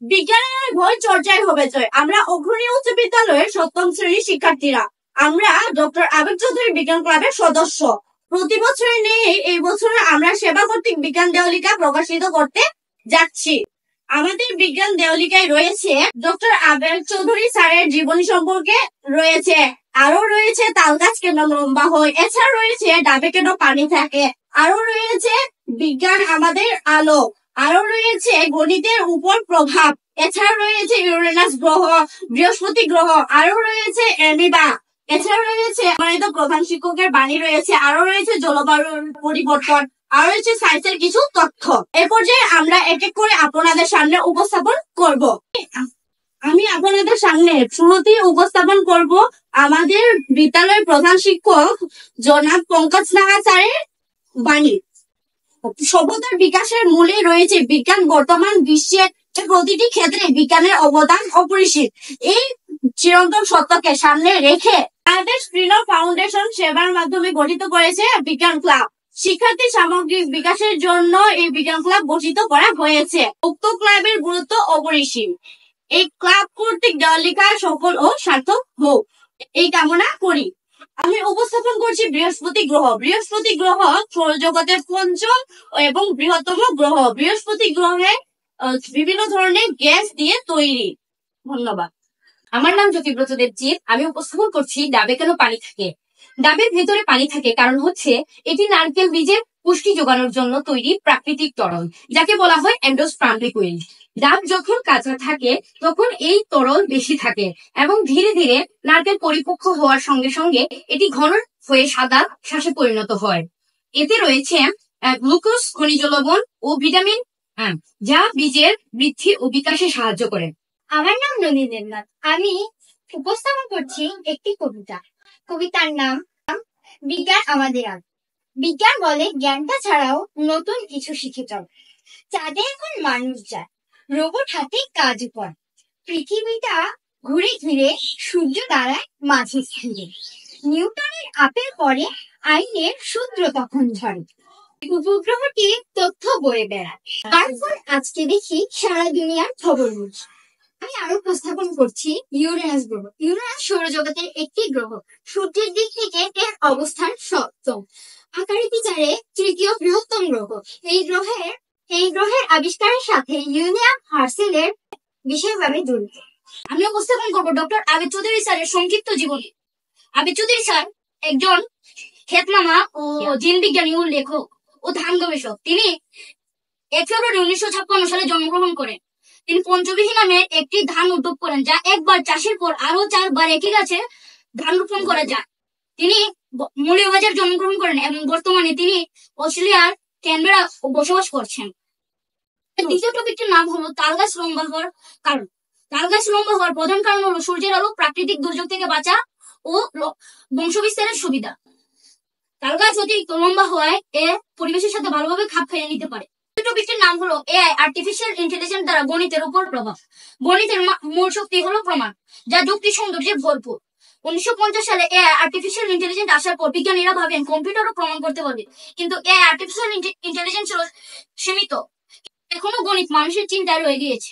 বিজ্ঞানের বই চর্চায় হবে জয়। আমরা অগ্রণী উচ্চ বিদ্যালয়ের 7ম শ্রেণীর শিক্ষার্থীরা। আমরা ডক্টর আবেদ চৌধুরী বিজ্ঞান ক্লাবের সদস্য। প্রতি বছরের নিয়ে এই বছর আমরা সেবা কর্তৃক বিজ্ঞান দেওয়ালিকা প্রকাশিত করতে যাচ্ছি। আমাদের বিজ্ঞান দেওয়ালিকায় রয়েছে ডক্টর আবেদ চৌধুরী স্যারের জীবনী সম্পর্কে রয়েছে, আরো রয়েছে তালগাছ কেন লম্বা হয়, এছাড়া রয়েছে ডাবে কেন পানি থাকে, আরো রয়েছে বিজ্ঞান আমাদের আলো, আরো রয়েছে গণিতের উপর প্রভাব, এছাড়া রয়েছে ইউরেনাস গ্রহ, বৃহস্পতি গ্রহ, আরো রয়েছে অ্যামিবা, এছাড়া রয়েছে আমাদের প্রধান শিক্ষকের বাণী রয়েছে, আরো রয়েছে জলবায়ুর পরিবর্তন, আরো রয়েছে সায়েন্সের কিছু তথ্য। এ পর্যায়ে আমরা এক এক করে আপনাদের সামনে উপস্থাপন করব। আমি আপনাদের সামনে শুরুতেই উপস্থাপন করব আমাদের বিদ্যালয়ের প্রধান শিক্ষক জনাব পঙ্কজ নাহা স্যারের বাণী। সভ্যতার বিকাশের মূলে রয়েছে বিজ্ঞান। বর্তমান বিশ্বের প্রতিটি ক্ষেত্রে বিজ্ঞানের অবদান অপরিসীম। এই চিরন্তন সত্যকে সামনে রেখে আমাদের শ্রীনব ফাউন্ডেশন সেবার মাধ্যমে গঠিত করেছে বিজ্ঞান ক্লাব। শিক্ষার্থী সামগ্রিক বিকাশের জন্য এই বিজ্ঞান ক্লাব গঠিত করা হয়েছে। উক্ত ক্লাবের গুরুত্ব অপরিসীম। এই ক্লাব কর্তৃক দেওয়ালিকা সফল ও সার্থক হোক এই কামনা করি। আমি উপস্থাপন করছি বৃহস্পতি গ্রহ। বৃহস্পতি গ্রহ সৌরজগতের পঞ্চম এবং বৃহত্তম গ্রহ। বৃহস্পতি গ্রহে বিভিন্ন ধরনের গ্যাস দিয়ে তৈরি। ধন্যবাদ। আমার নাম জ্যোতিব্রত দেবজিৎ। আমি উপস্থাপন করছি ডাবে কেন পানি থাকে। ডাবের ভেতরে পানি থাকে কারণ হচ্ছে এটি নারকেল বীজের পুষ্টি যোগানোর জন্য তৈরি প্রাকৃতিক তরল, যাকে বলা হয় এন্ডোস্পার্ম লিকুইড। ডাব যখন কাঁচা থাকে তখন এই তরল বেশি থাকে এবং ধীরে ধীরে নারকেল পরিপক্ক হওয়ার সঙ্গে সঙ্গে এটি ঘন হয়ে সাদা শ্বাসে পরিণত হয়। এতে রয়েছে গ্লুকোজ, খনিজ লবণ ও ভিটামিন, যা বীজের বৃদ্ধি ও বিকাশে সাহায্য করে। আমার নাম ননী দেবনাথ। আমি উপস্থাপন করছি একটি কবিতা। কবিতার নাম বিজ্ঞান আমাদের আলো। বিজ্ঞান বলে জ্ঞানটা ছাড়াও নতুন কিছু শিখে চল। চাঁদে এখন মানুষ যায়, রোবট হাতে কাজ করে। পৃথিবীটা ঘুরে ঘিরে সূর্য দাঁড়ায় মাঝে স্থিরে। নিউটনের আপেল পরে আইনের সূত্র তখন ঝরে। উপগ্রহটি তথ্য বয়ে বেড়ায়, তারপর আজকে দেখি সারা দুনিয়ার খবর বুঝি। আমি আরো উপস্থাপন করছি ইউরেনাস গ্রহ। ইউরেনাস সৌরজগতের একটি গ্রহ। সূর্যের দিক থেকে এর অবস্থান সপ্তম, আকারে বিচারে তৃতীয় বৃহত্তম গ্রহ। এই গ্রহের আবিষ্কারের সাথে উইলিয়াম হার্শেলের বিশেষভাবে জড়িত। আমি উপস্থাপন করব ডক্টর আবেদ চৌধুরী স্যারের সংক্ষিপ্ত জীবনী। আবেদ চৌধুরী স্যার একজন খ্যাতনামা ও জিন বিজ্ঞানী ও লেখক ও ধান গবেষক। তিনি 1 ফেব্রুয়ারি 1956 সালে জন্মগ্রহণ করেন। তিনি পঞ্চবিহী নামে একটি ধান উদ্যোগ করেন, যা একবার চাষের পর আরো 4 বার একই গাছে ধান রোপণ করা যায়। তিনি মৌলভীবাজার জন্মগ্রহণ করেন এবং বর্তমানে তিনি অস্ট্রেলিয়ার ক্যানবেরা বসবাস করছেন। দ্বিতীয় টপিকটির নাম হলো তালগাছ লম্বা হওয়ার কারণ। তালগাছ লম্বা হওয়ার প্রধান কারণ হলো সূর্যের আলো, প্রাকৃতিক দুর্যোগ থেকে বাঁচা ও বংশবিস্তারের সুবিধা। তালগাছ অতিরিক্ত লম্বা হওয়ায় এ পরিবেশের সাথে ভালোভাবে খাপ খাইয়ে নিতে পারে। টপিকটির নাম হলো এআই, আর্টিফিশিয়াল ইন্টেলিজেন্স দ্বারা গণিতের উপর প্রভাব। গণিতের মূল শক্তি হলো প্রমাণ, যা যুক্তি সৌন্দর্যে ভরপুর। 1950 সালে এআই, আর্টিফিশিয়াল ইন্টেলিজেন্স আসার পর বিজ্ঞানীরা ভাবেন কম্পিউটারও প্রমাণ করতে পারবে, কিন্তু এআই, আর্টিফিশিয়াল ইন্টেলিজেন্স ছিল সীমিত। এখনো গণিত মানুষের চিন্তায় রয়ে গিয়েছে।